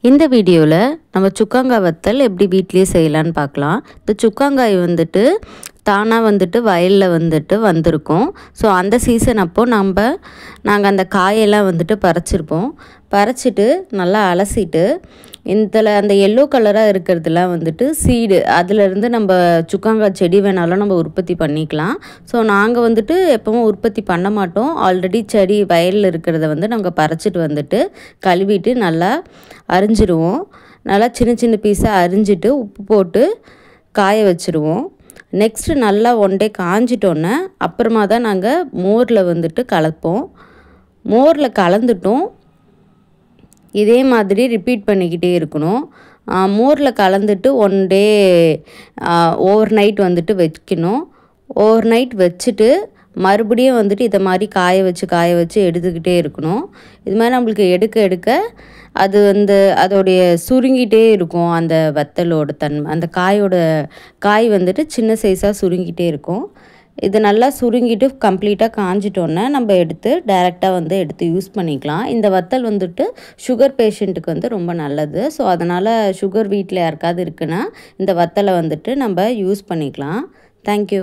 இந்த வீடியோவில் நம்ம சுக்காங்காய் வத்தல் எப்படி வீட்டிலேயே செய்யலான்னு பார்க்கலாம். இந்த சுக்காங்காய் வந்துட்டு தானாக வந்துட்டு வயலில் வந்துட்டு வந்திருக்கும். ஸோ அந்த சீசன் அப்போது நாங்கள் அந்த காயெல்லாம் வந்துட்டு பறிச்சிருப்போம். பறிச்சிட்டு நல்லா அலசிட்டு இதில் அந்த எல்லோ கலராக இருக்கிறதுலாம் வந்துட்டு சீடு, அதிலேருந்து நம்ம சுக்காங்காய் செடி வேணாலும் நம்ம உற்பத்தி பண்ணிக்கலாம். ஸோ நாங்கள் வந்துட்டு எப்போவும் உற்பத்தி பண்ண மாட்டோம். ஆல்ரெடி செடி வயலில் இருக்கிறத வந்து நாங்கள் பறிச்சிட்டு வந்துட்டு கழுவிட்டு நல்லா அரிஞ்சிடுவோம். நல்லா சின்ன சின்ன பீஸாக அரிஞ்சிட்டு உப்பு போட்டு காய வச்சுருவோம். நெக்ஸ்ட்டு நல்லா ஒன் டே காஞ்சிட்டோன்னே அப்புறமா தான் நாங்கள் மோரில் வந்துட்டு கலப்போம். மோரில் கலந்துட்டோம். இதே மாதிரி ரிப்பீட் பண்ணிக்கிட்டே இருக்கணும். மோரில் கலந்துட்டு ஒன் டே ஓவர் நைட் வந்துட்டு வைக்கணும். ஓவர் நைட் வச்சுட்டு மறுபடியும் வந்துட்டு இதை மாதிரி காய வச்சு எடுத்துக்கிட்டே இருக்கணும். இது மாதிரி நம்மளுக்கு எடுக்க அது வந்து அதோடைய சுருங்கிட்டே இருக்கும். அந்த வத்தலோட தன்மை, அந்த காய் வந்துட்டு சின்ன சைஸாக சுருங்கிட்டே இருக்கும். இது நல்லா சுருங்கிட்டு கம்ப்ளீட்டாக காஞ்சிட்டோன்னே நம்ம டைரெக்டாக வந்து எடுத்து யூஸ் பண்ணிக்கலாம். இந்த வத்தல் வந்துட்டு சுகர் பேஷண்ட்டுக்கு வந்து ரொம்ப நல்லது. ஸோ அதனால் சுகர் வீட்டில் யாருக்காவது இருக்குன்னா இந்த வத்தலை வந்துட்டு நம்ம யூஸ் பண்ணிக்கலாம். தேங்க்யூ.